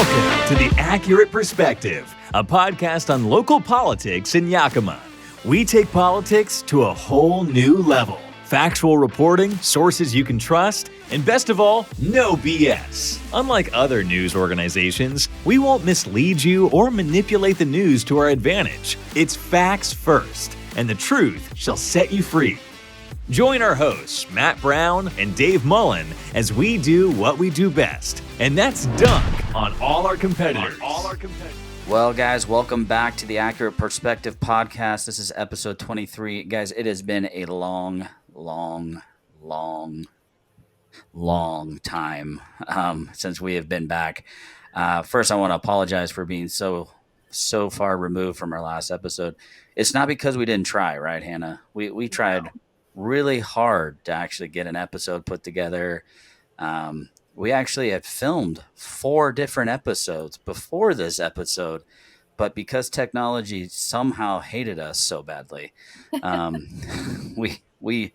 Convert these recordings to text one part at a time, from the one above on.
Welcome to The Accurate Perspective, a podcast on local politics in Yakima. We take politics to a whole new level. Factual reporting, sources you can trust, and best of all, no BS. Unlike other news organizations, we won't mislead you or manipulate the news to our advantage. It's facts first, and the truth shall set you free. Join our hosts, Matt Brown and Dave Mullen, as we do what we do best, and that's dunk on all our competitors. Well, guys, welcome back to the Accurate Perspective podcast. This is episode 23. Guys, it has been a long time since we have been back. First, I want to apologize for being so far removed from our last episode. It's not because we didn't try, right, Hannah? We tried really hard to actually get an episode put together. We actually had filmed 4 different episodes before this episode, but because technology somehow hated us so badly, we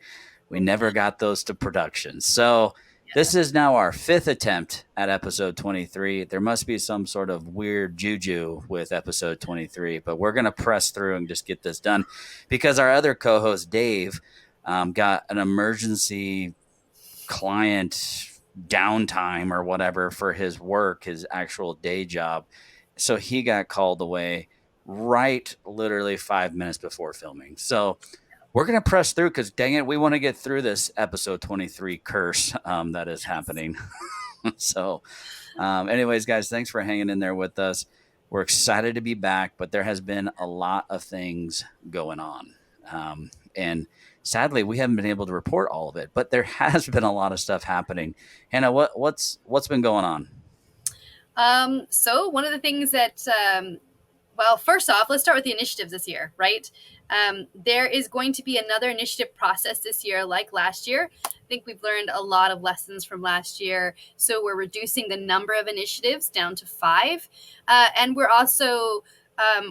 never got those to production. So this is now our 5th attempt at episode 23. There must be some sort of weird juju with episode 23, but we're going to press through and just get this done because our other co-host, Dave, got an emergency client downtime or whatever for his work, his actual day job. So he got called away literally 5 minutes before filming. So we're going to press through because, dang it, we want to get through this episode 23 curse that is happening. So anyways, guys, thanks for hanging in there with us. We're excited to be back, but there has been a lot of things going on. And sadly, we haven't been able to report all of it, but there has been a lot of stuff happening. Hannah, what's been going on? So one of the things that, well, first off, let's start with the initiatives this year, right? There is going to be another initiative process this year, like last year. I think we've learned a lot of lessons from last year. So we're reducing the number of initiatives down to 5. And we're also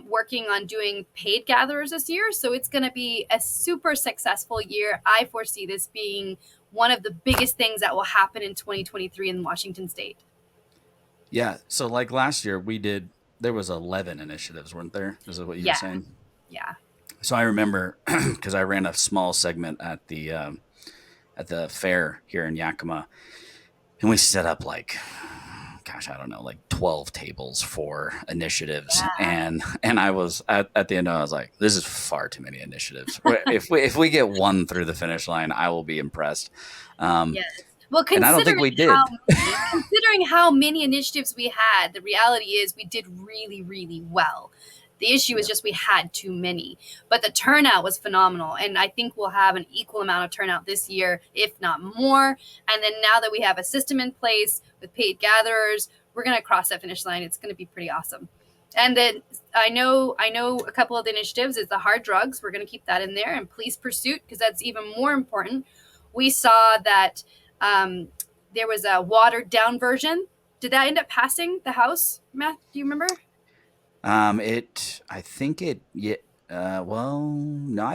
working on doing paid gatherers this year. So it's going to be a super successful year. I foresee this being one of the biggest things that will happen in 2023 in Washington State. Yeah. So like last year there was 11 initiatives, weren't there? Is that what you were saying? Yeah. So I remember because I ran a small segment at the fair here in Yakima, and we set up like 12 tables for initiatives. Yeah. And I was at the end, I was like, this is far too many initiatives. if we get one through the finish line, I will be impressed. Yes. Well, and I don't think we did. Considering how many initiatives we had, the reality is we did really, really well. The issue is just we had too many, but the turnout was phenomenal. And I think we'll have an equal amount of turnout this year, if not more. And then now that we have a system in place with paid gatherers, we're going to cross that finish line. It's going to be pretty awesome. And then I know a couple of the initiatives is the hard drugs. We're going to keep that in there, and police pursuit, because that's even more important. We saw that there was a watered down version. Did that end up passing the House, Matt? Do you remember? No, I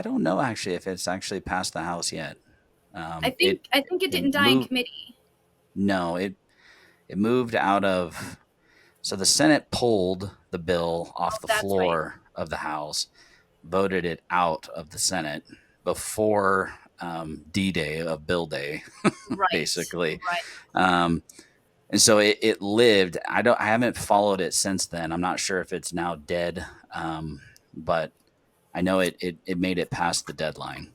don't know actually if it's actually passed the House yet. I think it didn't die in committee. No, it moved out of, so the Senate pulled the bill off the floor of the House, voted it out of the Senate before D-Day of Bill Day, basically. Right. And so it lived. I haven't followed it since then. I'm not sure if it's now dead, but I know it made it past the deadline.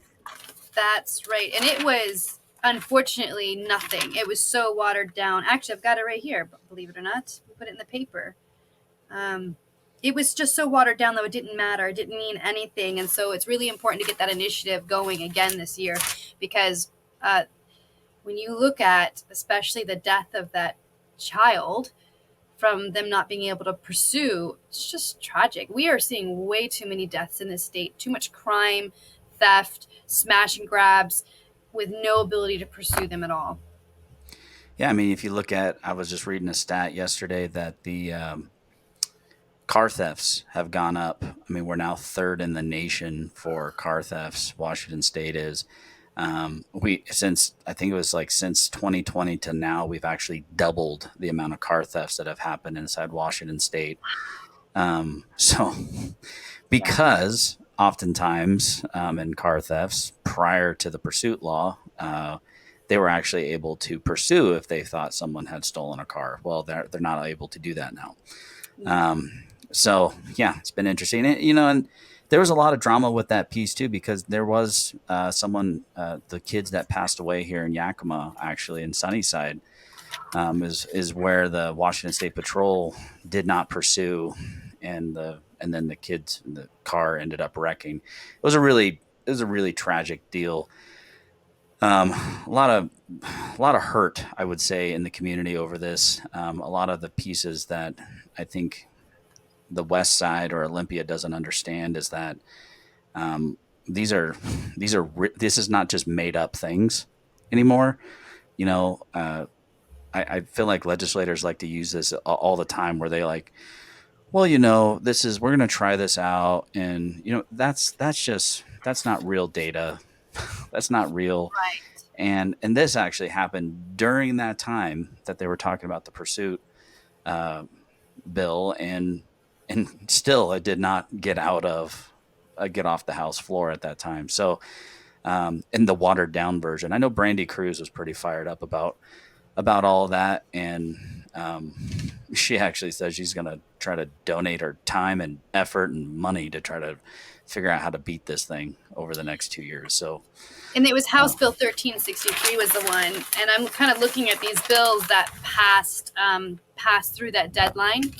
That's right. And it was unfortunately nothing. It was so watered down. Actually, I've got it right here, believe it or not. We put it in the paper. It was just so watered down that it didn't matter. It didn't mean anything. And so it's really important to get that initiative going again this year, because when you look at especially the death of that child from them not being able to pursue, it's just tragic. We are seeing way too many deaths in this state, too much crime, theft, smash and grabs, with no ability to pursue them at all. Yeah, I mean, if you look at, I was just reading a stat yesterday that the car thefts have gone up. I mean, we're now 3rd in the nation for car thefts. Washington State is. I think it was like since 2020 to now, we've actually doubled the amount of car thefts that have happened inside Washington State. So because oftentimes in car thefts prior to the pursuit law, they were actually able to pursue if they thought someone had stolen a car. Well, they're not able to do that now. So yeah, it's been interesting. And there was a lot of drama with that piece too, because there was someone, the kids that passed away here in Yakima, actually in Sunnyside, is where the Washington State Patrol did not pursue, and then the car ended up wrecking. It was a really tragic deal. A lot of hurt, I would say, in the community over this. A lot of the pieces that I think the West Side or Olympia doesn't understand is that this is not just made up things anymore. I feel like legislators like to use this all the time, where they like, well, we're going to try this out, and that's not real data. That's not real. Right. And this actually happened during that time that they were talking about the pursuit bill, and still it did not get off the House floor at that time. So in the watered down version, I know Brandy Cruz was pretty fired up about all of that, and she actually says she's going to try to donate her time and effort and money to try to figure out how to beat this thing over the next 2 years. So, and it was House Bill 1363 was the one, and I'm kind of looking at these bills that passed through that deadline,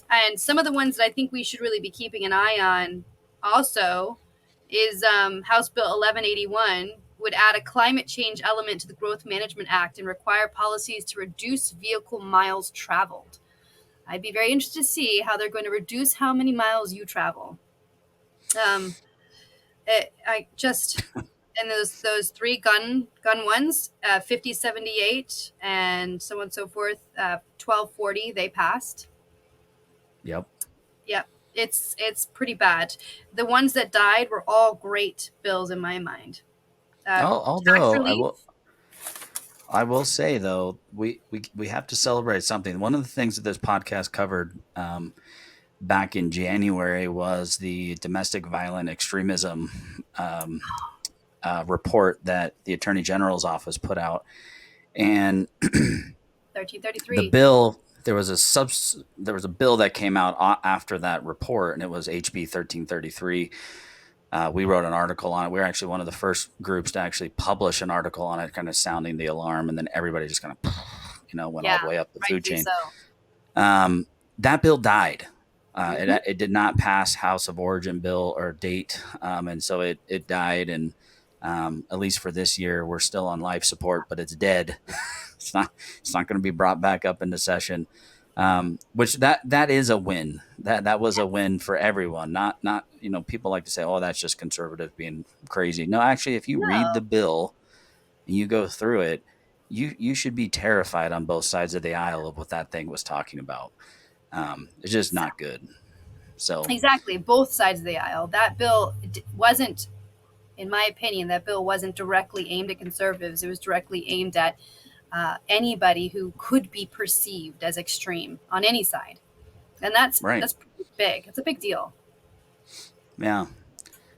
and some of the ones that I think we should really be keeping an eye on also is House Bill 1181 would add a climate change element to the Growth Management Act and require policies to reduce vehicle miles traveled. I'd be very interested to see how they're going to reduce how many miles you travel. And those three gun ones, 5078 and so on and so forth, 1240, they passed. Yep. It's pretty bad. The ones that died were all great bills in my mind. Although I will say though, we have to celebrate something. One of the things that this podcast covered back in January was the domestic violent extremism report that the Attorney General's office put out, and 1333. the bill. There was a bill that came out after that report, and it was HB 1333. We wrote an article on it. We were actually one of the first groups to actually publish an article on it, kind of sounding the alarm, and then everybody just kind of went all the way up the food chain. So. That bill died. It did not pass House of Origin bill or date, and so it died. And at least for this year, we're still on life support, but it's dead. It's not going to be brought back up into session. Which that is a win. That was a win for everyone. Not people like to say, oh, that's just conservative being crazy. No, actually, if you read the bill and you go through it, you should be terrified on both sides of the aisle of what that thing was talking about. It's just not good. So exactly, both sides of the aisle. That bill wasn't, in my opinion, directly aimed at conservatives. It was directly aimed at anybody who could be perceived as extreme on any side, and that's pretty big. It's a big deal. Yeah.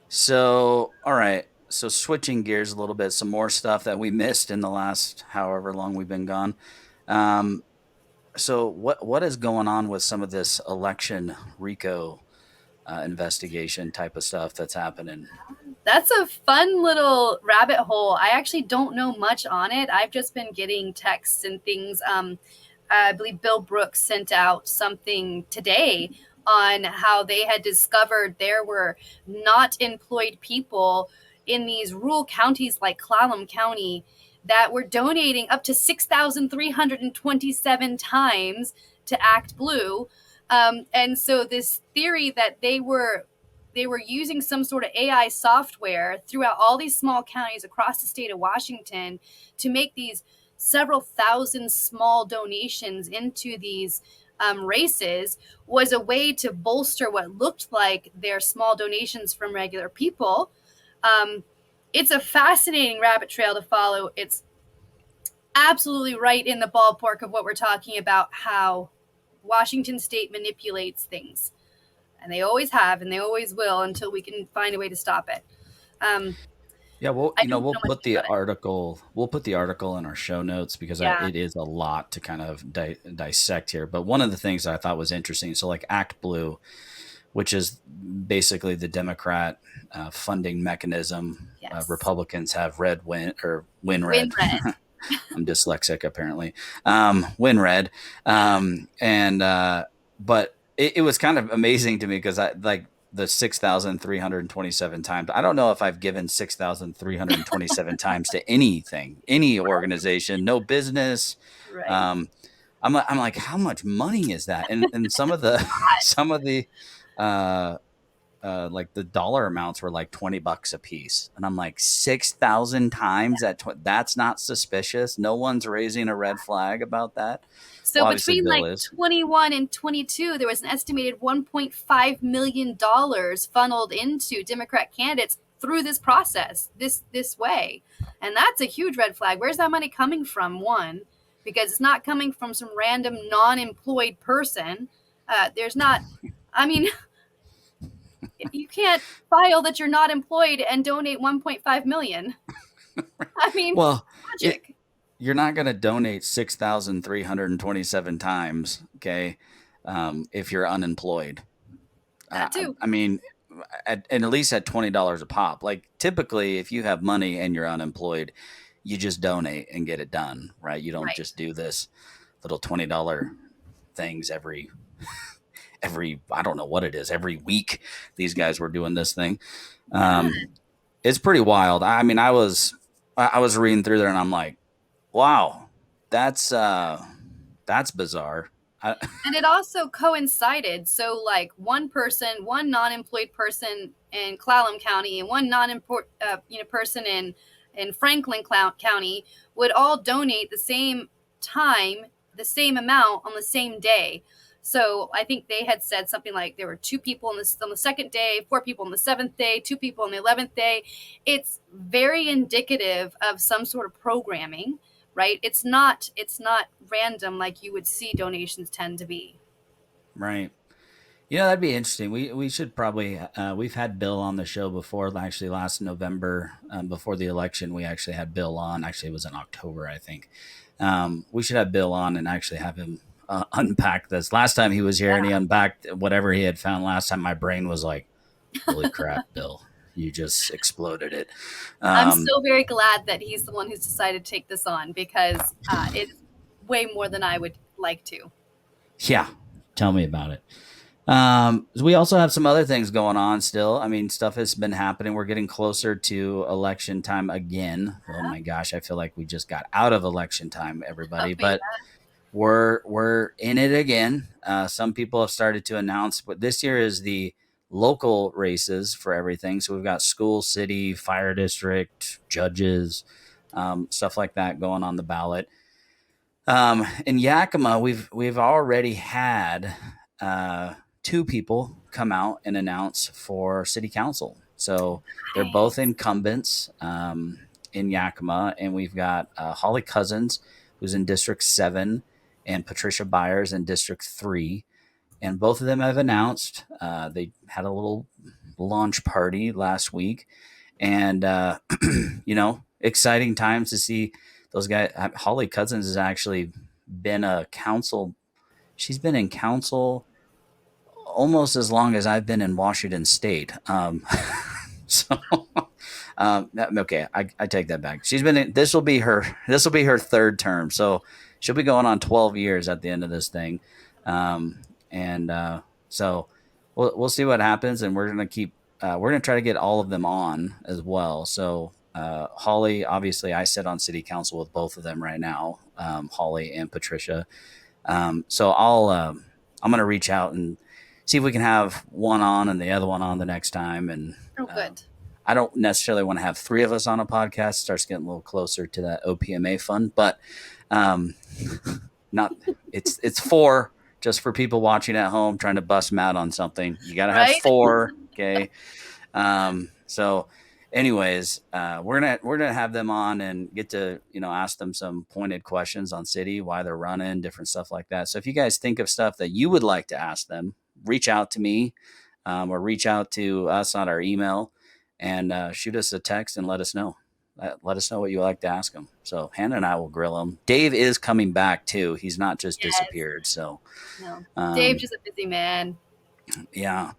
So, all right. So switching gears a little bit, some more stuff that we missed in the last however long we've been gone. So what is going on with some of this election RICO investigation type of stuff that's happening? That's a fun little rabbit hole. I actually don't know much on it. I've just been getting texts and things. I believe Bill Brooks sent out something today on how they had discovered there were not employed people in these rural counties like Clallam County that were donating up to 6,327 times to Act Blue. And so this theory that they were using some sort of AI software throughout all these small counties across the state of Washington to make these several thousand small donations into these races was a way to bolster what looked like their small donations from regular people. It's a fascinating rabbit trail to follow. It's absolutely right in the ballpark of what we're talking about, how Washington State manipulates things. And they always have, and they always will until we can find a way to stop it. Yeah, well, I don't we'll know much put the about it. article, in our show notes because Yeah. it is a lot to kind of dissect here. But one of the things that I thought was interesting, so like Act Blue, which is basically the Democrat funding mechanism. Yes. Republicans have win Win red. red. I'm dyslexic apparently. Win red, and but it was kind of amazing to me because I like the 6,327 times. I don't know if I've given 6,327 times to anything, any organization, no business. Right. Um, I'm like, how much money is that? And some of the some of the uh, like the dollar amounts were like $20 a piece, and I'm like 6,000 times that's not suspicious. No one's raising a red flag about that. So Well, obviously between Bill like is. 21 and 22, there was an estimated $1.5 million funneled into Democrat candidates through this process, this way. And that's a huge red flag. Where's that money coming from? One, because it's not coming from some random non-employed person. There's not, I mean, you can't file that you're not employed and donate 1.5 million. I mean, Well, logic. you're not going to donate 6,327 times, okay? If you're unemployed. That too. I mean, at least at $20 a pop. Like typically, if you have money and you're unemployed, you just donate and get it done, right? You don't Right. just do this little $20 things every I don't know what it is, every week. These guys were doing this thing. It's pretty wild. I mean, I was reading through there and I'm like, wow, that's bizarre. And it also coincided. So, like one non-employed person in Clallam County, and one person in Franklin County would all donate the same time, the same amount on the same day. So I think they had said something like there were 2 people on the second day, 4 people on the 7th day, 2 people on the 11th day. It's very indicative of some sort of programming, right? It's not random like you would see donations tend to be. Right. That'd be interesting. We should probably we've had Bill on the show before. Actually, last November, before the election, we actually had Bill on. Actually, it was in October, I think. We should have Bill on and actually have him unpack this. Last time he was here and he unpacked whatever he had found last time, my brain was like, holy crap, Bill, you just exploded it. I'm so very glad that he's the one who's decided to take this on, because it's way more than I would like to. Yeah, tell me about it. We also have some other things going on still. I mean, stuff has been happening. We're getting closer to election time again. Oh my gosh, I feel like we just got out of election time, everybody. But we're in it again. Some people have started to announce, but this year is the local races for everything. So we've got school, city, fire district, judges, stuff like that going on the ballot. In Yakima, we've already had 2 people come out and announce for city council. So they're both incumbents in Yakima, and we've got Holly Cousins, who's in District 7, and Patricia Byers in District 3. And both of them have announced. They had a little launch party last week, and exciting times to see those guys. Holly Cousins has actually been a council. She's been in council almost as long as I've been in Washington State. Okay, I take that back. She's been in, this will be her 3rd term. So she'll be going on 12 years at the end of this thing. So we'll see what happens, and we're going to try to get all of them on as well. So Holly, obviously I sit on city council with both of them right now, Holly and Patricia. So I'm going to reach out and see if we can have one on and the other one on the next time. And good. I don't necessarily want to have 3 of us on a podcast. It starts getting a little closer to that OPMA fund, but not. It's 4 just for people watching at home trying to bust them out on something. You got to have 4. Okay. So anyways, we're gonna have them on and get to ask them some pointed questions on city, why they're running, different stuff like that. So if you guys think of stuff that you would like to ask them, reach out to me, or reach out to us on our email, and shoot us a text and let us know. Let us know what you like to ask them. So Hannah and I will grill them. Dave is coming back too. He's not just Yes. disappeared. So No. Dave's just a busy man. yeah.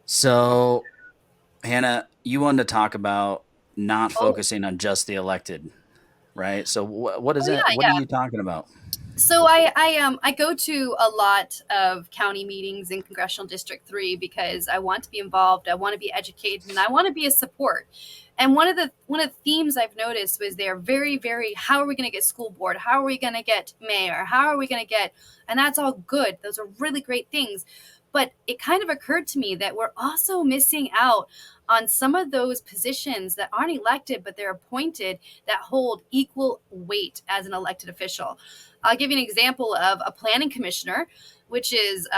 So Hannah, you wanted to talk about not focusing on just the elected, right? So what is that? Yeah, What are you talking about? So I go to a lot of county meetings in Congressional District 3 because I want to be involved, I want to be educated, and I want to be a support. And one of the themes I've noticed was they're very, very, how are we going to get school board? How are we going to get mayor? How are we going to get, and that's all good. Those are really great things. But it kind of occurred to me that we're also missing out on some of those positions that aren't elected, but they're appointed, that hold equal weight as an elected official. I'll give you an example of a planning commissioner, which is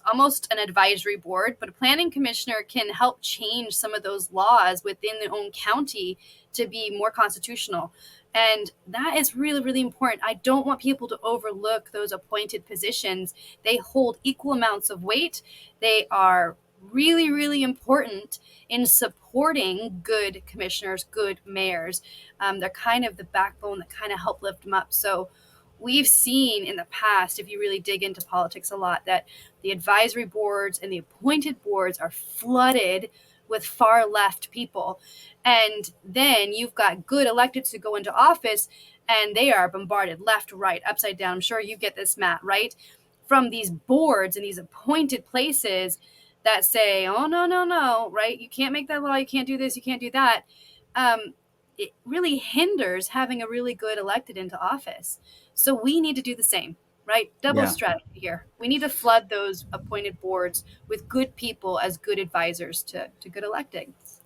almost an advisory board, but a planning commissioner can help change some of those laws within their own county to be more constitutional. And that is really, really important. I don't want people to overlook those appointed positions. They hold equal amounts of weight. They are really, really important in supporting good commissioners, good mayors. They're kind of the backbone that kind of help lift them up. So we've seen in the past, if you really dig into politics a lot, that the advisory boards and the appointed boards are flooded with far left people. And then you've got good electeds who go into office and they are bombarded left, right, upside down. I'm sure you get this, Matt, right? From these boards and these appointed places that say, oh, no, right? You can't make that law. You can't do this. You can't do that. It really hinders having a really good elected into office. So we need to do the same, right? Double strategy here. We need to flood those appointed boards with good people as good advisors to good electeds.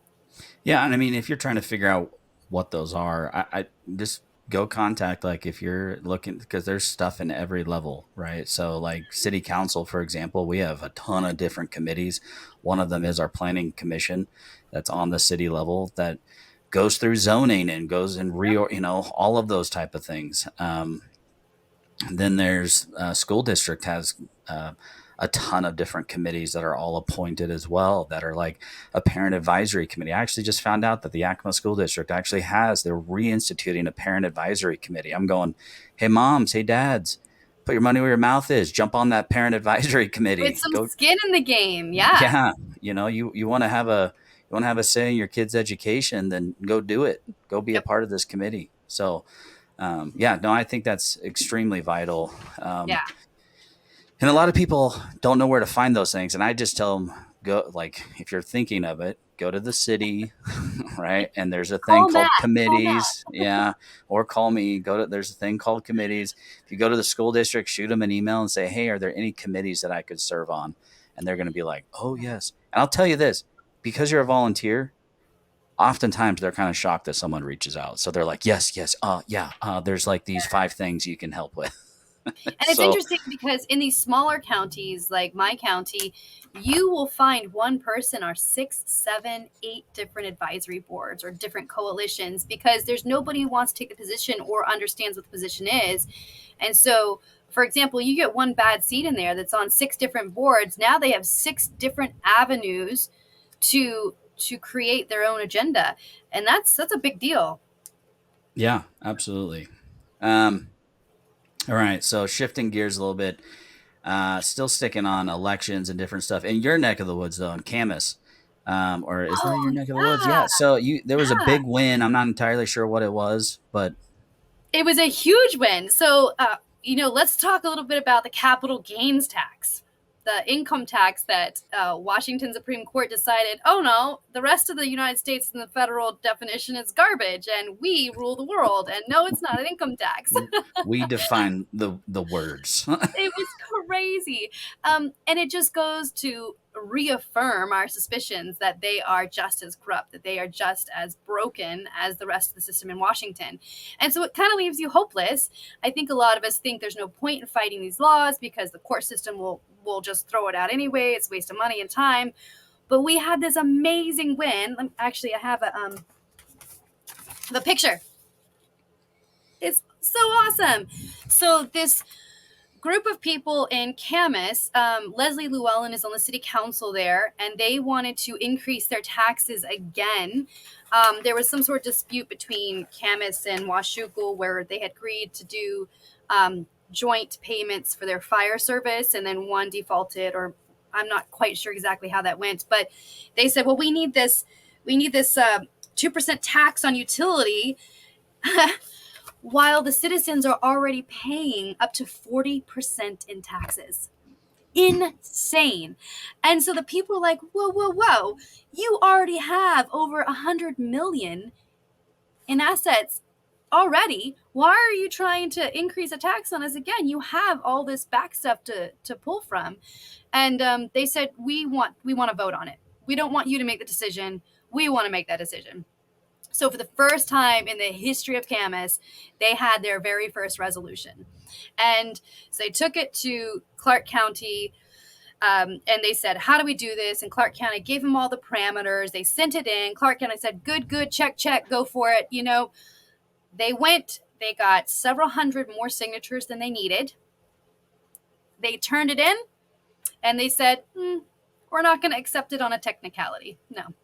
Yeah, and I mean, if you're trying to figure out what those are, I just go contact, like, if you're looking, because there's stuff in every level, right? So like city council, for example, we have a ton of different committees. One of them is our planning commission that's on the city level that goes through zoning and goes and all of those type of things. Then there's school district has a ton of different committees that are all appointed as well, that are like a parent advisory committee. I actually just found out that the Yakima School District actually they're reinstituting a parent advisory committee. I'm going, hey moms, hey dads, put your money where your mouth is. Jump on that parent advisory committee. With some skin in the game. Yeah. Yeah. You want to have a say in your kid's education, then go do it. Go be a part of this committee. So I think that's extremely vital. And a lot of people don't know where to find those things. And I just tell them, go, like, if you're thinking of it, go to the city, right? And there's a thing called committees. Yeah. Or call me, there's a thing called committees. If you go to the school district, shoot them an email and say, hey, are there any committees that I could serve on? And they're going to be like, oh yes. And I'll tell you this, because you're a volunteer, oftentimes they're kind of shocked that someone reaches out. So they're like, yes. There's like these 5 things you can help with. And it's interesting because in these smaller counties, like my county, you will find one person or 6, 7, 8 different advisory boards or different coalitions, because there's nobody who wants to take the position or understands what the position is. And so, for example, you get one bad seat in there that's on 6 different boards. Now they have 6 different avenues to create their own agenda. And that's a big deal. Yeah, absolutely. All right, so shifting gears a little bit, still sticking on elections and different stuff. In your neck of the woods, though, in Camas, or is that your neck of the woods? Yeah. So there was a big win. I'm not entirely sure what it was, but it was a huge win. So, let's talk a little bit about the capital gains tax, the income tax that Washington Supreme Court decided, oh no, the rest of the United States in the federal definition is garbage and we rule the world. And no, it's not an income tax. We define the words. It was crazy. And it just goes to reaffirm our suspicions that they are just as corrupt, that they are just as broken as the rest of the system in Washington. And so it kind of leaves you hopeless. I think a lot of us think there's no point in fighting these laws because the court system will just throw it out anyway. It's a waste of money and time. But we had this amazing win. Actually, I have the picture. It's so awesome. So this group of people in Camas, Leslie Llewellyn is on the city council there, and they wanted to increase their taxes again. There was some sort of dispute between Camas and Washougal where they had agreed to do joint payments for their fire service, and then one defaulted, or I'm not quite sure exactly how that went, but they said, well, we need this 2% tax on utility while the citizens are already paying up to 40% in taxes. Insane. And so the people are like, whoa, you already have over 100 million in assets already. Why are you trying to increase a tax on us again? You have all this back stuff to pull from. And they said, we want to vote on it. We don't want you to make the decision. We want to make that decision. So for the first time in the history of Camas, they had their very first resolution. And so they took it to Clark County, and they said, how do we do this? And Clark County gave them all the parameters. They sent it in. Clark County said, good, check, go for it. They got several hundred more signatures than they needed. They turned it in, and they said, we're not going to accept it on a technicality. No.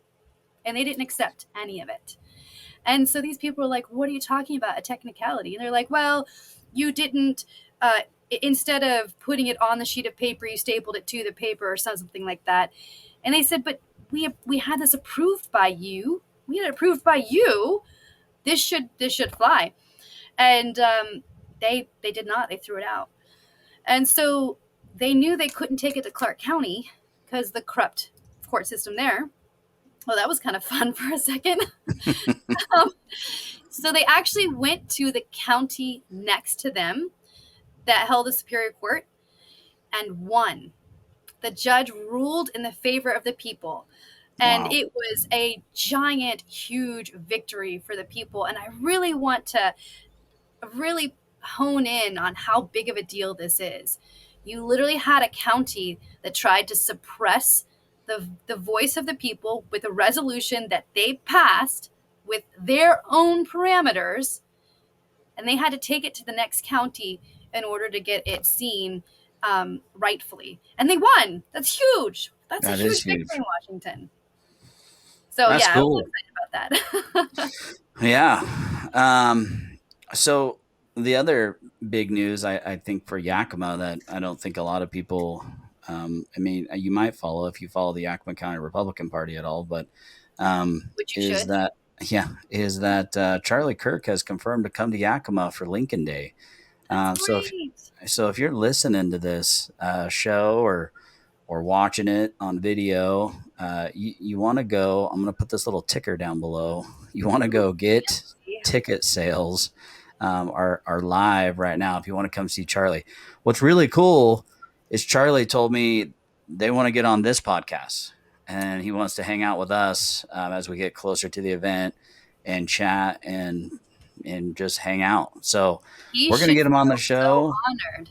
And they didn't accept any of it. And so these people are like, what are you talking about, a technicality? And they're like, well, you didn't, instead of putting it on the sheet of paper, you stapled it to the paper or something like that. And they said, but we had this approved by you. We had it approved by you. This should fly. And they did not. They threw it out. And so they knew they couldn't take it to Clark County because the corrupt court system there. Well, that was kind of fun for a second. So they actually went to the county next to them that held a superior court and won. The judge ruled in the favor of the people. And It was a giant, huge victory for the people. And I really want to really hone in on how big of a deal this is. You literally had a county that tried to suppress the voice of the people with a resolution that they passed with their own parameters, and they had to take it to the next county in order to get it seen rightfully. And they won. That's huge. That's a huge victory in Washington. So that's cool. I'm excited about that. Yeah. So the other big news, I think, for Yakima that I don't think a lot of people, you might follow if you follow the Yakima County Republican Party at all, but is that Charlie Kirk has confirmed to come to Yakima for Lincoln Day. So if you're listening to this show or watching it on video, you want to go. I'm going to put this little ticker down below. You want to go get ticket sales are live right now if you want to come see Charlie. What's really cool is Charlie told me they want to get on this podcast, and he wants to hang out with us as we get closer to the event and chat and just hang out. So we're going to get him on the show. So honored.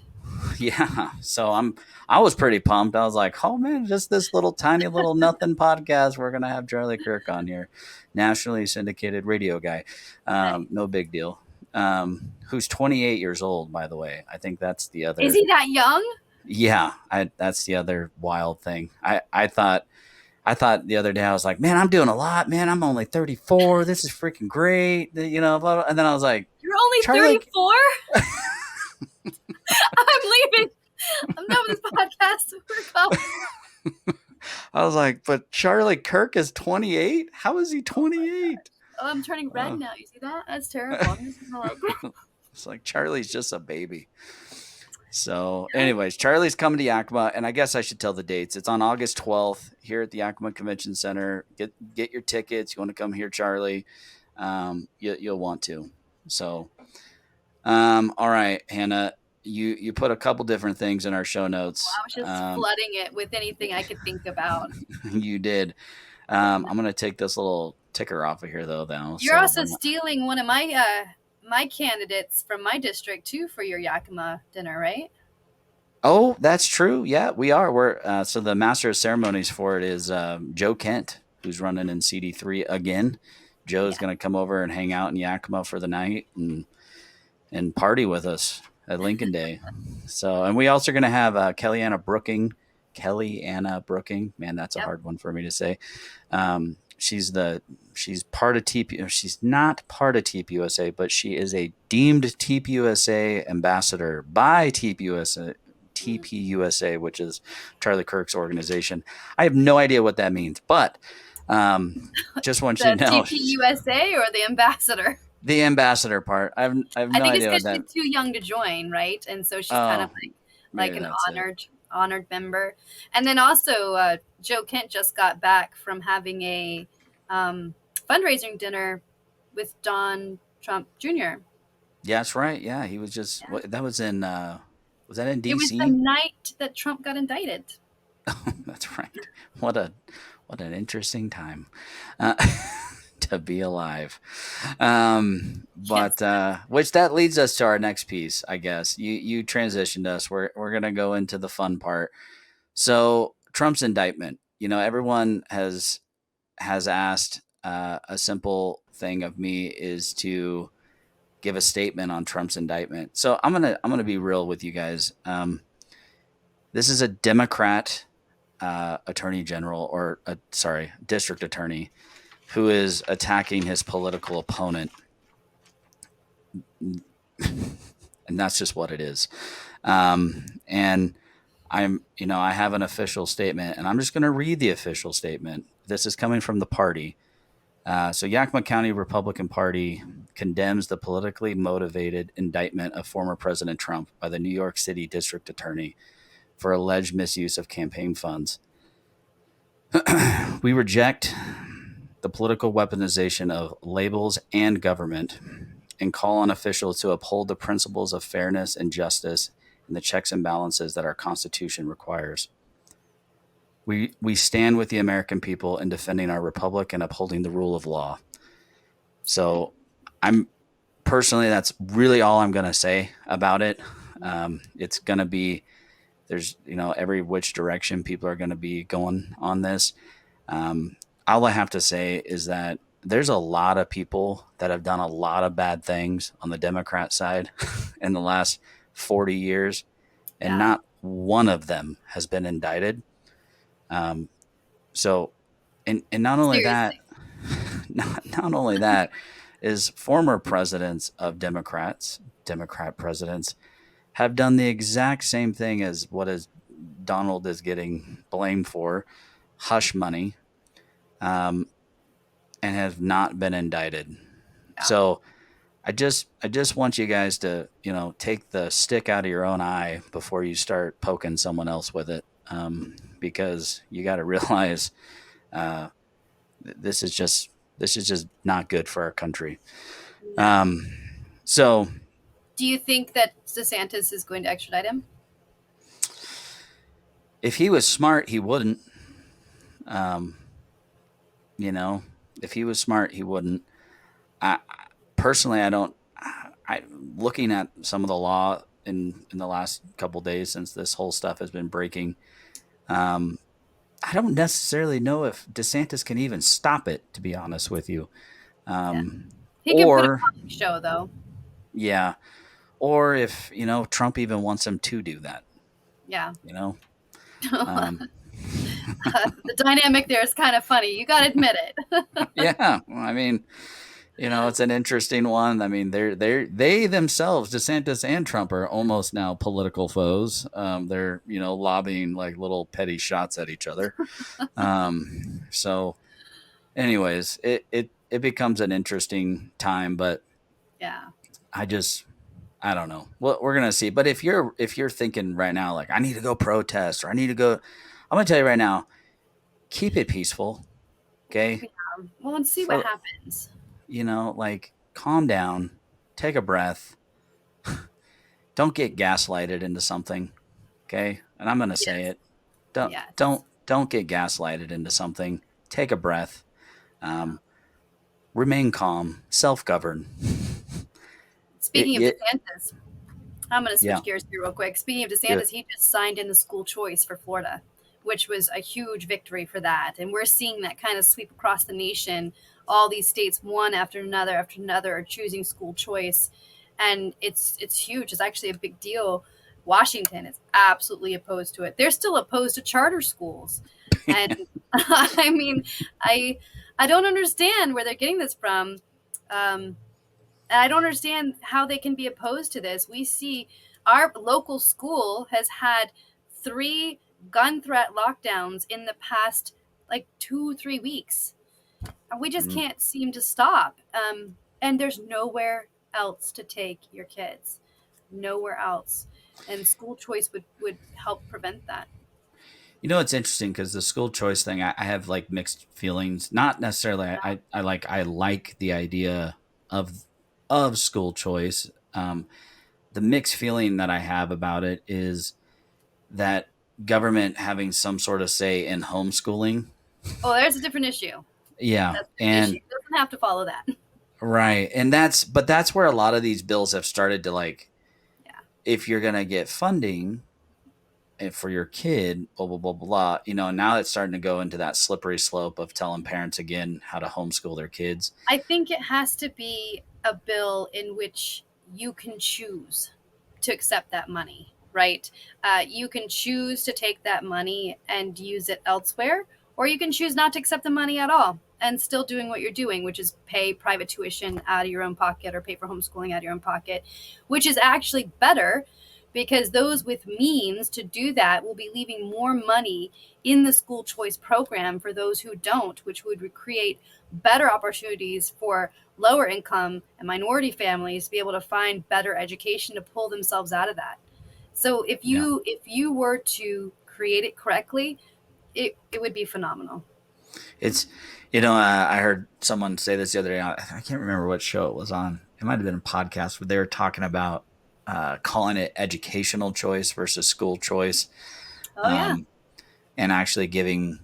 Yeah. So I was pretty pumped. I was like, oh man, just this little tiny little nothing podcast. We're going to have Charlie Kirk on here, nationally syndicated radio guy. No big deal. Who's 28 years old, by the way. I think that's the other. Is he that young? Yeah. That's the other wild thing. I thought the other day, I was like, man, I'm doing a lot, man. I'm only 34. This is freaking great. Blah, blah. And then I was like, you're only 34? I'm leaving. I'm done with this podcast. We're going. I was like, but Charlie Kirk is 28? How is he 28? Oh, I'm turning red now. You see that? That's terrible. It's like Charlie's just a baby. So anyways, Charlie's coming to Yakima, and I guess I should tell the dates. It's on August 12th here at the Yakima Convention Center. Get your tickets. You want to come here, Charlie? You'll want to. So, all right, Hannah, you put a couple different things in our show notes. Well, I was just flooding it with anything I could think about. You did. I'm going to take this little ticker off of here, though. You're also stealing one of my candidates from my district too for your Yakima dinner, right? Oh, that's true. Yeah, we are. We're so the master of ceremonies for it is Joe Kent, who's running in CD3 again. Joe's Yeah. going to come over and hang out in Yakima for the night and party with us at Lincoln Day. So, and we also are going to have Kellyanna Brooking. Man, that's a Yep. hard one for me to say. She's part of TP. She's not part of TPUSA, but she is a deemed TPUSA ambassador by TPUSA, which is Charlie Kirk's organization. I have no idea what that means, but just want you The to know TPUSA or the ambassador? the ambassador part. I have no I think it's idea what because that. she's too young to join, right? And so she's kind of Oh, like maybe an that's it. honored member. And then also Joe Kent just got back from having a fundraising dinner with Don Trump Jr. Yeah, that's right. Yeah, he was just that was in was that in It was the DC? night that Trump got indicted. That's right. What an interesting time to be alive. But which that leads us to our next piece, I guess. You transitioned us. We're gonna go into the fun part. So Trump's indictment. Everyone has asked a simple thing of me is to give a statement on Trump's indictment. So I'm gonna be real with you guys. This is a Democrat attorney general, or district attorney, who is attacking his political opponent, and that's just what it is. And I have an official statement, and I'm just going to read the official statement. This is coming from the party. So Yakima County Republican Party condemns the politically motivated indictment of former President Trump by the New York City District Attorney for alleged misuse of campaign funds. We reject the political weaponization of labels and government and call on officials to uphold the principles of fairness and justice and the checks and balances that our Constitution requires. We stand with the American people in defending our republic and upholding the rule of law. So that's really all I'm going to say about it. It's going to be, there's, every which direction people are going to be going on this. All I have to say is that there's a lot of people that have done a lot of bad things on the Democrat side in the last 40 years, and not one of them has been indicted. So, and not only Seriously. not only that, is former presidents of Democrat presidents have done the exact same thing as what is Donald is getting blamed for, hush money, and have not been indicted. Yeah. So I just want you guys to, take the stick out of your own eye before you start poking someone else with it, because you got to realize this is just not good for our country. So, do you think that DeSantis is going to extradite him? If he was smart, he wouldn't. If he was smart, he wouldn't. Personally, I don't. Looking at some of the law in the last couple of days since this whole stuff has been breaking, I don't necessarily know if DeSantis can even stop it, to be honest with you. He can put a comic show, though. Yeah. Or if, Trump even wants him to do that. Yeah. The dynamic there is kind of funny. You got to admit it. Yeah. I mean, it's an interesting one. I mean, they themselves, DeSantis and Trump, are almost now political foes. They're, lobbying like little petty shots at each other. So anyways, it becomes an interesting time, but yeah, I don't know. Well, we're going to see. But if you're thinking right now, like, I need to go protest, or I need to go, I'm going to tell you right now, keep it peaceful. Okay. Yeah. Well, and see what happens. Calm down, take a breath. Don't get gaslighted into something. Okay. And I'm going to say it. Don't get gaslighted into something. Take a breath. Remain calm, self-govern. Speaking of DeSantis, I'm going to switch Yeah. gears here real quick. Speaking of Do DeSantis, it. he just signed in the school choice for Florida, which was a huge victory for that. And we're seeing that kind of sweep across the nation. All these states, one after another, are choosing school choice. And it's huge. It's actually a big deal. Washington is absolutely opposed to it. They're still opposed to charter schools. And I mean, I don't understand where they're getting this from. I don't understand how they can be opposed to this. We see our local school has had 3 gun threat lockdowns in the past like 2-3 weeks. And we just can't seem to stop. And there's nowhere else to take your kids. Nowhere else. And school choice would help prevent that. You know, it's interesting because the school choice thing, I have like mixed feelings. Not necessarily. I like the idea of school choice. The mixed feeling that I have about it is that government having some sort of say in homeschooling. Oh, there's a different issue. Yeah, That's an and issue. It doesn't have to follow that. right, and that's where a lot of these bills have started to like. Yeah. If you're gonna get funding for your kid, blah blah blah blah. You know, now it's starting to go into that slippery slope of telling parents again how to homeschool their kids. I think it has to be a bill in which you can choose to accept that money, right? You can choose to take that money and use it elsewhere, or you can choose not to accept the money at all and still doing what you're doing, which is pay private tuition out of your own pocket or pay for homeschooling out of your own pocket, which is actually better because those with means to do that will be leaving more money in the school choice program for those who don't, which would create better opportunities for lower income and minority families to be able to find better education to pull themselves out of that. So if you were to create it correctly, it would be phenomenal. It's, I heard someone say this the other day. I can't remember what show it was on. It might have been a podcast where they were talking about calling it educational choice versus school choice. Oh, yeah. And actually giving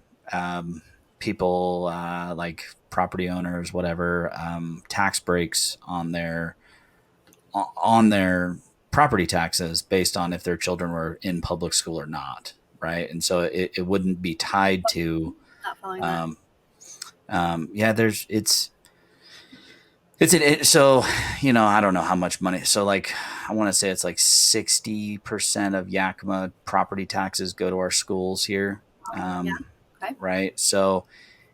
people like property owners, whatever, tax breaks on their property taxes based on if their children were in public school or not, right? And so it wouldn't be tied to. Not following that. So, I don't know how much money. So like, I want to say it's like 60% of Yakima property taxes go to our schools here. Yeah. Okay. Right. So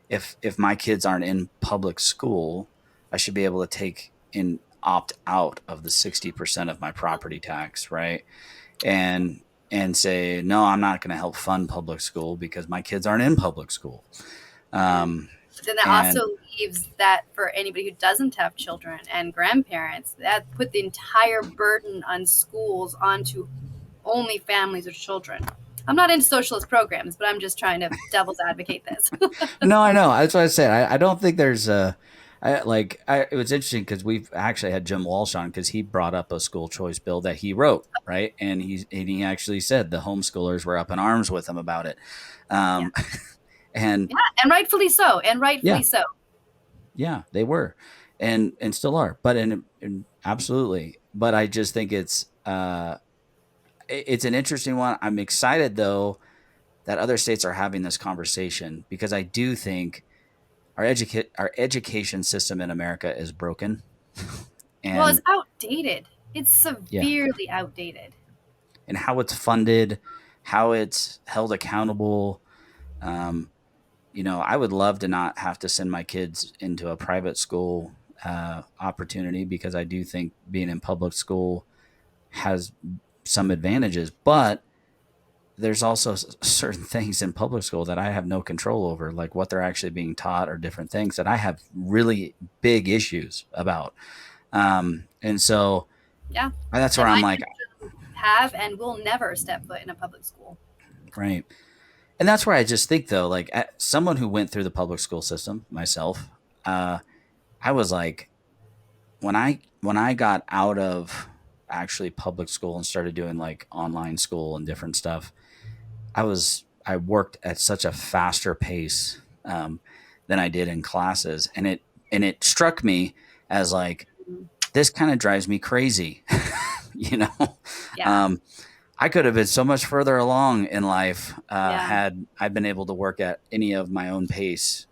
if my kids aren't in public school, I should be able to take in opt out of the 60% of my property tax. Right. And say, no, I'm not going to help fund public school because my kids aren't in public school. Then that also leaves that for anybody who doesn't have children and grandparents, that put the entire burden on schools onto only families with children. I'm not into socialist programs, but I'm just trying to devil's advocate this. No, I know. That's what I said. I don't think there's it was interesting because we've actually had Jim Walsh on because he brought up a school choice bill that he wrote, right? And he actually said the homeschoolers were up in arms with him about it. And rightfully so. Yeah, they were, and still are. But absolutely. But I just think it's an interesting one. I'm excited though that other states are having this conversation because I do think our education system in America is broken. Well, it's outdated. It's severely outdated. And how it's funded, how it's held accountable. I would love to not have to send my kids into a private school opportunity because I do think being in public school has some advantages, but there's also certain things in public school that I have no control over, like what they're actually being taught or different things that I have really big issues about. And so that's where I'm like, have and will never step foot in a public school. Right. And that's where I just think, though, like someone who went through the public school system myself, I was like, when I got out of actually public school and started doing like online school and different stuff, I worked at such a faster pace than I did in classes, and it struck me as like, this kind of drives me crazy. you know. Yeah. I could have been so much further along in life Yeah. had I been able to work at any of my own pace.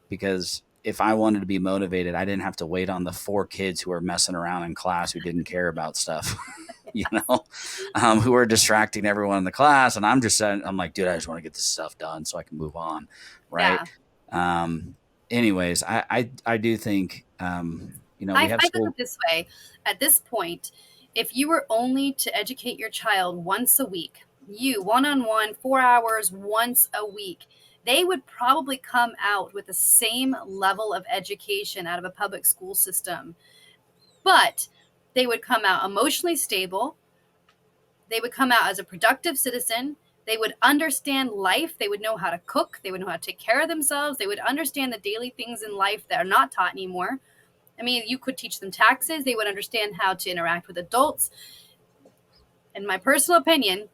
Because if I wanted to be motivated, I didn't have to wait on the 4 kids who were messing around in class who didn't care about stuff, who were distracting everyone in the class. And I'm like, dude, I just want to get this stuff done so I can move on. Right. Yeah. Anyways, I do think, we have I school. look at it this way. At this point, if you were only to educate your child once a week, you one-on-one, 4 hours once a week, they would probably come out with the same level of education out of a public school system. But they would come out emotionally stable. They would come out as a productive citizen. They would understand life. They would know how to cook. They would know how to take care of themselves. They would understand the daily things in life that are not taught anymore. I mean, you could teach them taxes. They would understand how to interact with adults. In my personal opinion,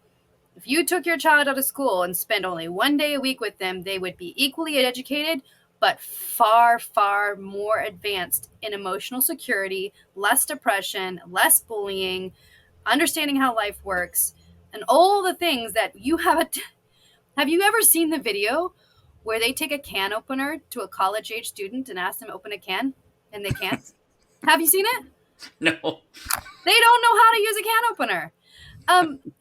if you took your child out of school and spent only 1 day a week with them, they would be equally educated, but far, far more advanced in emotional security, less depression, less bullying, understanding how life works, and all the things that you have. Have you ever seen the video where they take a can opener to a college-age student and ask them to open a can, and they can't? Have you seen it? No. They don't know how to use a can opener.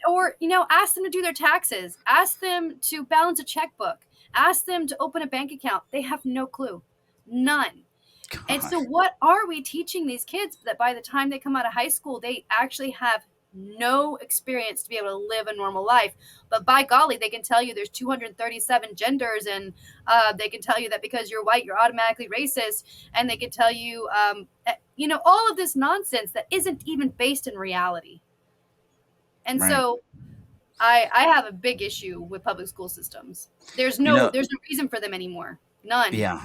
Or, ask them to do their taxes. Ask them to balance a checkbook. Ask them to open a bank account. They have no clue. None. God. And so what are we teaching these kids that by the time they come out of high school, they actually have no experience to be able to live a normal life? But by golly, they can tell you there's 237 genders, and they can tell you that because you're white, you're automatically racist. And they can tell you, all of this nonsense that isn't even based in reality. And Right. so I have a big issue with public school systems. There's no reason for them anymore. None. Yeah.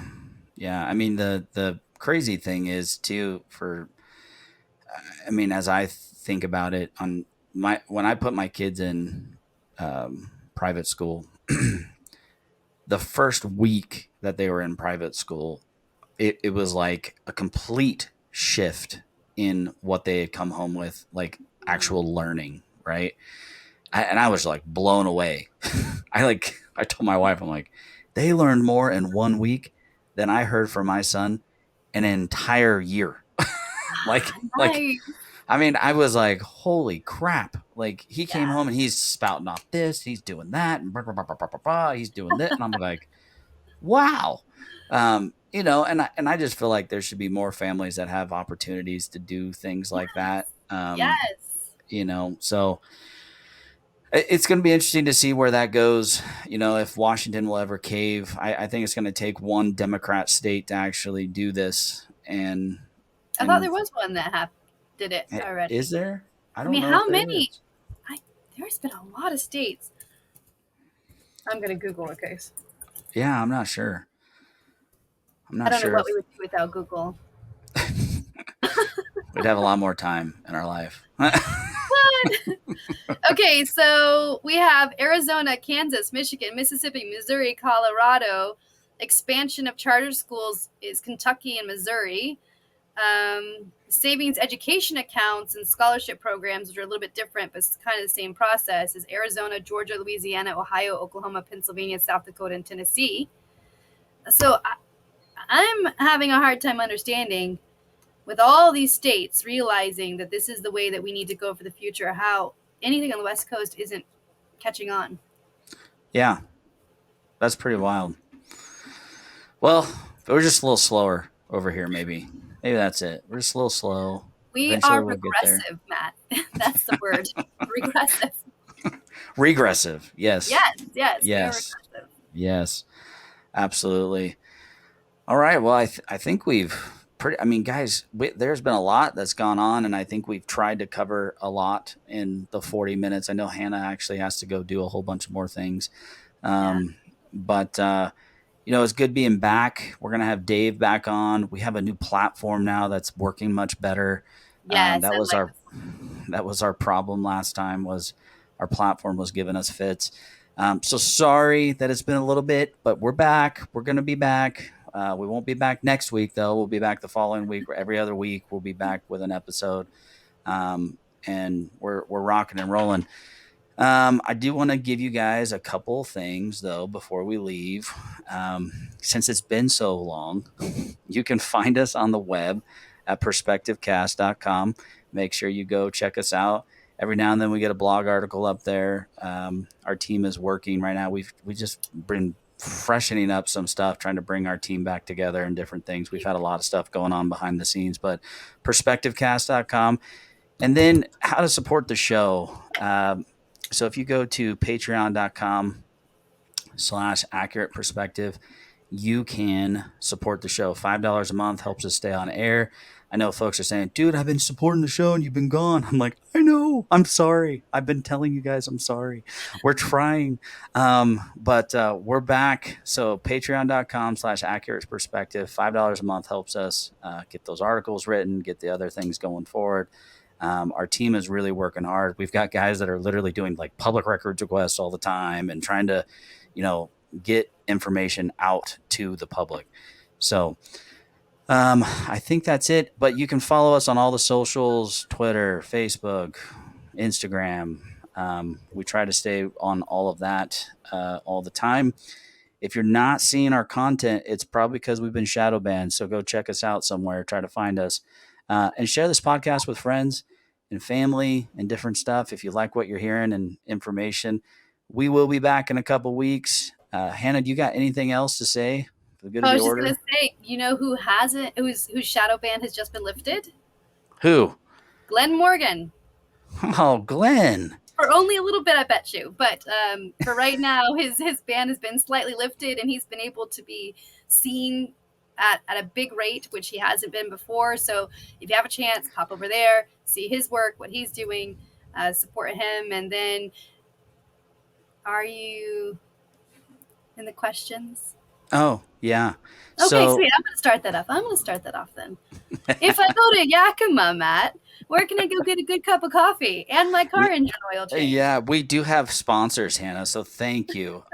Yeah. I mean, the crazy thing is too, as I think about it when I put my kids in private school, the first week that they were in private school, it was like a complete shift in what they had come home with, like actual learning. Right. And I was like blown away. I told my wife, I'm like, they learned more in 1 week than I heard from my son in an entire year. I was like, holy crap. Like he came home and he's spouting off this, he's doing that, and blah, blah, blah, blah, blah, blah, he's doing this. And I'm like, wow. And I just feel like there should be more families that have opportunities to do things like that. So it's going to be interesting to see where that goes. If Washington will ever cave. I think it's going to take one Democrat state to actually do this. And I thought there was one that did it already. Is there? I don't know. How many? There's been a lot of states. I'm going to Google a case. Yeah, I'm not sure. I don't know what we would do without Google. We'd have a lot more time in our life. Okay, so we have Arizona, Kansas, Michigan, Mississippi, Missouri, Colorado. Expansion of charter schools is Kentucky and Missouri. Savings education accounts and scholarship programs, which are a little bit different, but it's kind of the same process, is Arizona, Georgia, Louisiana, Ohio, Oklahoma, Pennsylvania, South Dakota, and Tennessee. So I'm having a hard time understanding, with all these states realizing that this is the way that we need to go for the future, how anything on the West Coast isn't catching on. Yeah, that's pretty wild. Well, we're just a little slower over here, maybe. Maybe that's it. We're just a little slow. Eventually are regressive, Matt. That's the word. Regressive. Regressive, yes. Yes. Yes, absolutely. All right, well, I think we've guys, there's been a lot that's gone on, and I think we've tried to cover a lot in the 40 minutes. I know Hannah actually has to go do a whole bunch more things. But it's good being back. We're going to have Dave back on. We have a new platform now that's working much better. Yes, that was our problem last time, was our platform was giving us fits. So sorry that it's been a little bit, but we're back. We're going to be back. We won't be back next week, though. We'll be back the following week, or every other week. We'll be back with an episode. and we're rocking and rolling. I do want to give you guys a couple things though before we leave. Since it's been so long, you can find us on the web at perspectivecast.com. Make sure you go check us out. Every now and then we get a blog article up there. Our team is working right now. We just been freshening up some stuff, trying to bring our team back together and different things. We've had a lot of stuff going on behind the scenes, but perspectivecast.com. And then how to support the show. So if you go to patreon.com/accurate perspective, you can support the show. $5 a month helps us stay on air. I know folks are saying, dude, I've been supporting the show and you've been gone. I'm like, I know. I'm sorry. I've been telling you guys I'm sorry. We're trying. But we're back. So patreon.com/accurate perspective, $5 a month helps us get those articles written, get the other things going forward. Our team is really working hard. We've got guys that are literally doing like public records requests all the time and trying to, get information out to the public. So I think that's it. But you can follow us on all the socials, Twitter, Facebook, Instagram. We try to stay on all of that all the time. If you're not seeing our content, it's probably because we've been shadow banned. So go check us out somewhere. Try to find us. And share this podcast with friends and family and different stuff. If you like what you're hearing and information, we will be back in a couple weeks. Hannah, do you got anything else to say for the good of I the was just order? going to say, you know who hasn't, whose shadow ban has just been lifted? Who? Glenn Morgan. Oh, Glenn. For only a little bit, I bet you. But for right now, his ban has been slightly lifted, and he's been able to be seen at a big rate, which he hasn't been before. So if you have a chance, pop over there, see his work, what he's doing, support him. And then, are you in the questions? Oh, yeah. Okay, so, sweet. I'm going to start that off then. If I go to Yakima, Matt, where can I go get a good cup of coffee and my car engine oil change? Yeah, we do have sponsors, Hannah. So thank you.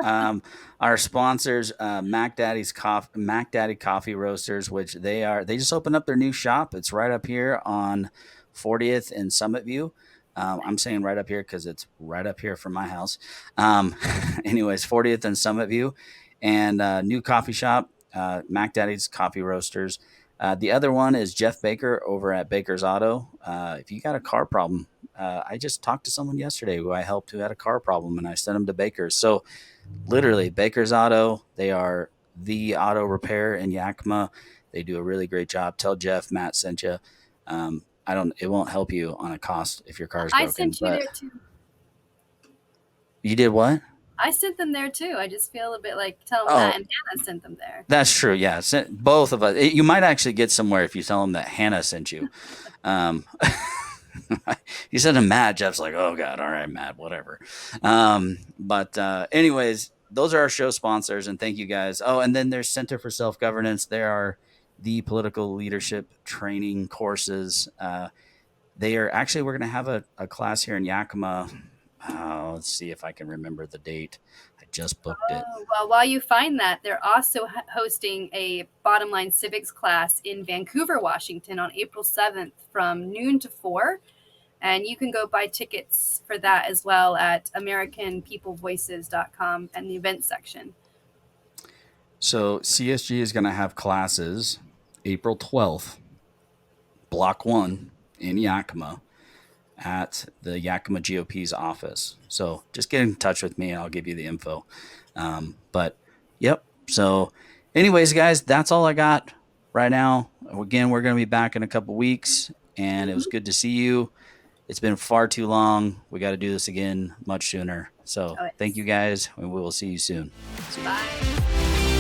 Our sponsors, Mac Daddy Coffee Roasters, which they just opened up their new shop. It's right up here on 40th and Summit View. I'm saying right up here because it's right up here from my house. Anyways, 40th and Summit View, and new coffee shop, Mac Daddy's Coffee Roasters. The other one is Jeff Baker over at Baker's Auto. If you got a car problem, I just talked to someone yesterday who I helped who had a car problem, and I sent him to Baker's. So literally, Baker's Auto, they are the auto repair in Yakima. They do a really great job. Tell Jeff Matt sent you. It won't help you on a cost if your car's broken. I sent you there too. You did what? I sent them there too. I just feel a bit like tell them that, and Hannah sent them there. That's true. Yeah, both of us. You might actually get somewhere if you tell them that Hannah sent you. You sent him Matt. Jeff's like, oh God, all right, Matt, whatever. But anyways, those are our show sponsors, and thank you guys. Oh, and then there's Center for Self-Governance. There are the political leadership training courses. We're going to have a class here in Yakima. Let's see if I can remember the date. I just booked it. Well, while you find that, they're also hosting a Bottom Line Civics class in Vancouver, Washington on April 7th from noon to 4. And you can go buy tickets for that as well at AmericanPeopleVoices.com and the events section. So CSG is going to have classes April 12th, Block 1 in Yakima, at the Yakima GOP's office. So just get in touch with me and I'll give you the info. But yep. So anyways, guys, that's all I got right now. Again, we're going to be back in a couple weeks, and it was good to see you. It's been far too long. We got to do this again much sooner. So thank you guys, and we will see you soon. Bye.